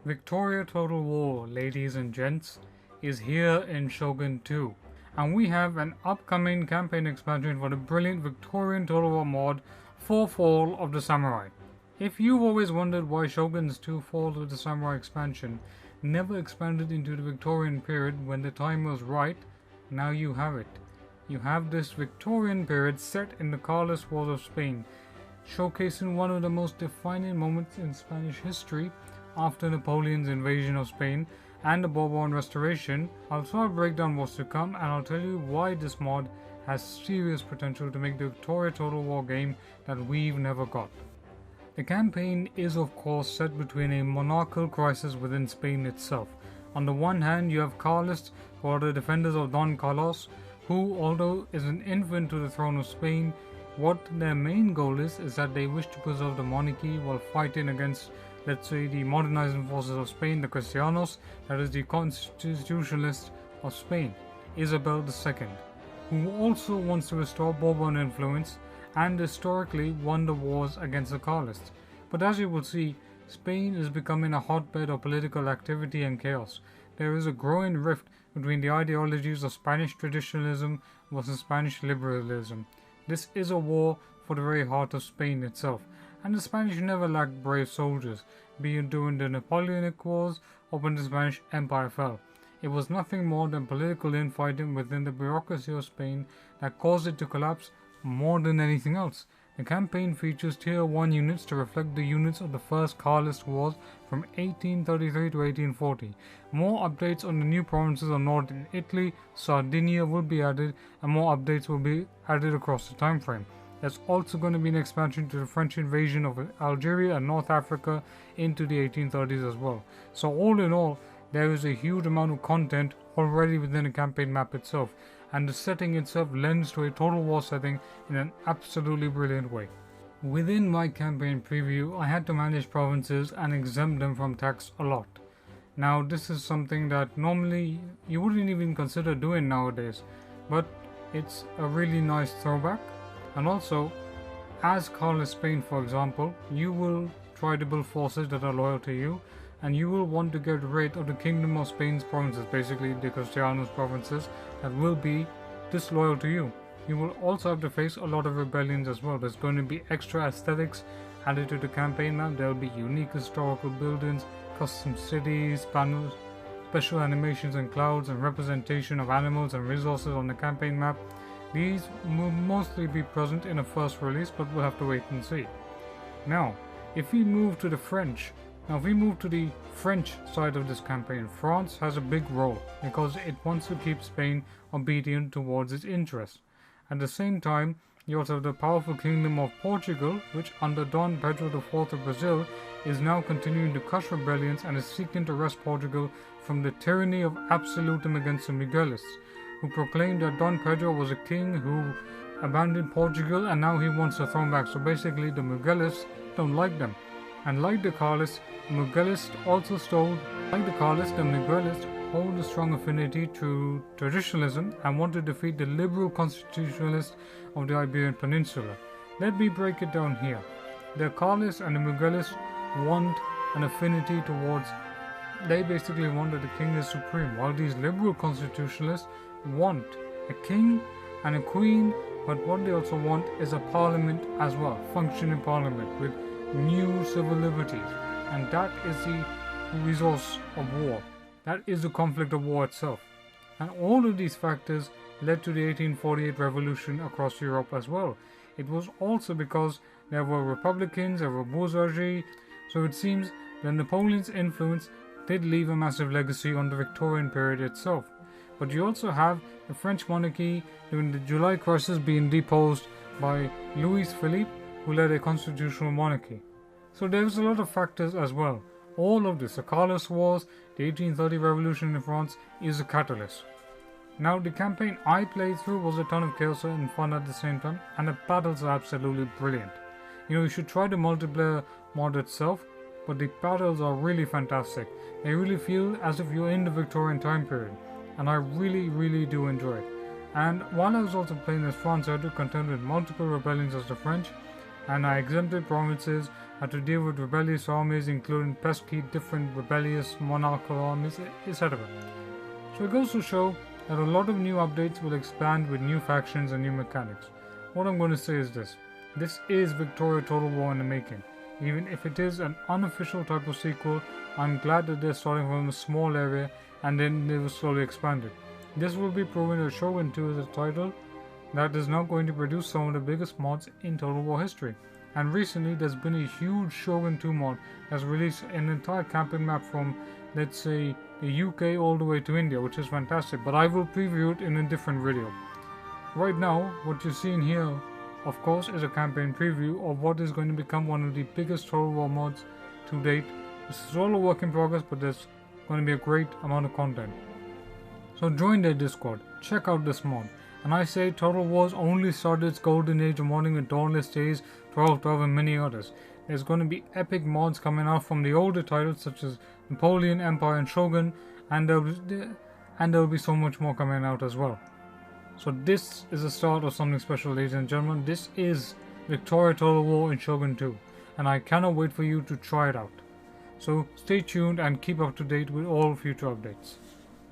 Victoria Total War, ladies and gents, is here in Shogun 2, and we have an upcoming campaign expansion for the brilliant Victorian Total War mod for Fall of the Samurai. If you've always wondered why Shogun's 2 Fall of the Samurai expansion never expanded into the Victorian period when the time was right, now you have it. You have this Victorian period set in the Carlist Wars of Spain, showcasing one of the most defining moments in Spanish history after Napoleon's invasion of Spain and the Bourbon restoration. I'll try to break down what's to come, and I'll tell you why this mod has serious potential to make the Victoria Total War game that we've never got. The campaign is of course set between a monarchical crisis within Spain itself. On the one hand, you have Carlists, who are the defenders of Don Carlos, who, although is an infant to the throne of Spain, what their main goal is that they wish to preserve the monarchy while fighting against, let's say, the modernizing forces of Spain, the Cristianos, that is the constitutionalists of Spain, Isabel II, who also wants to restore Bourbon influence and historically won the wars against the Carlists. But as you will see, Spain is becoming a hotbed of political activity and chaos. There is a growing rift between the ideologies of Spanish traditionalism versus Spanish liberalism. This is a war for the very heart of Spain itself, and the Spanish never lacked brave soldiers, be it during the Napoleonic Wars or when the Spanish Empire fell. It was nothing more than political infighting within the bureaucracy of Spain that caused it to collapse more than anything else. The campaign features Tier 1 units to reflect the units of the first Carlist Wars from 1833 to 1840. More updates on the new provinces of northern Italy, Sardinia will be added, and more updates will be added across the time frame. There's also going to be an expansion to the French invasion of Algeria and North Africa into the 1830s as well. So all in all, there is a huge amount of content already within the campaign map itself, and the setting itself lends to a total war setting in an absolutely brilliant way. Within my campaign preview, I had to manage provinces and exempt them from tax a lot. Now this is something that normally you wouldn't even consider doing nowadays, but it's a really nice throwback. And also, as Carlist Spain for example, you will try to build forces that are loyal to you, and you will want to get rid of the Kingdom of Spain's provinces, basically the Cristianos provinces, that will be disloyal to you. You will also have to face a lot of rebellions as well. There's going to be extra aesthetics added to the campaign map. There will be unique historical buildings, custom cities, panels, special animations and clouds, and representation of animals and resources on the campaign map. These will mostly be present in a first release, but we'll have to wait and see. Now, if we move to the French side of this campaign, France has a big role because it wants to keep Spain obedient towards its interests. At the same time, you also have the powerful Kingdom of Portugal, which under Don Pedro IV of Brazil is now continuing to crush rebellions and is seeking to wrest Portugal from the tyranny of absolutism against the Miguelists, who proclaimed that Don Pedro was a king who abandoned Portugal and now he wants the throne back. So basically the Miguelists don't like them. And like the Carlists, the Miguelists hold a strong affinity to traditionalism and want to defeat the liberal constitutionalists of the Iberian Peninsula. Let me break it down here. The Carlists and the Miguelists want an affinity towards, they basically want that the king is supreme, while these liberal constitutionalists want a king and a queen, but what they also want is a parliament as well, functioning parliament with new civil liberties, and that is the resource of war. That is the conflict of war itself. And all of these factors led to the 1848 revolution across Europe as well. It was also because there were republicans, there were bourgeoisie, so it seems that Napoleon's influence did leave a massive legacy on the Victorian period itself. But you also have the French monarchy during the July crisis being deposed by Louis Philippe, who led a constitutional monarchy. So there's a lot of factors as well. All of this, the Carlist Wars, the 1830 revolution in France, is a catalyst. Now the campaign I played through was a ton of chaos and fun at the same time, and the battles are absolutely brilliant. You should try the multiplayer mod itself, but the battles are really fantastic. They really feel as if you're in the Victorian time period, and I really do enjoy it. And while I was also playing as France, I had to contend with multiple rebellions as the French, and I exempted provinces had to deal with rebellious armies, including pesky different rebellious monarchical armies, etc. So it goes to show that a lot of new updates will expand with new factions and new mechanics. What I'm going to say is this. This is Victoria Total War in the making. Even if it is an unofficial type of sequel, I'm glad that they're starting from a small area and then they will slowly expand it. This will be proving that Shogun 2 is a title that is now going to produce some of the biggest mods in Total War history. And recently there's been a huge Shogun 2 mod that's released an entire campaign map from, let's say, the UK all the way to India, which is fantastic, but I will preview it in a different video. Right now, what you're seeing here, of course, is a campaign preview of what is going to become one of the biggest Total War mods to date. This is all a work in progress, but there's going to be a great amount of content. So join their Discord, check out this mod. And I say Total War's only started its golden age of modding with Dauntless Days, 12 and many others. There's going to be epic mods coming out from the older titles such as Napoleon, Empire and Shogun, and there'll be so much more coming out as well. So this is the start of something special, ladies and gentlemen. This is Victoria Total War in Shogun 2, and I cannot wait for you to try it out. So stay tuned and keep up to date with all future updates.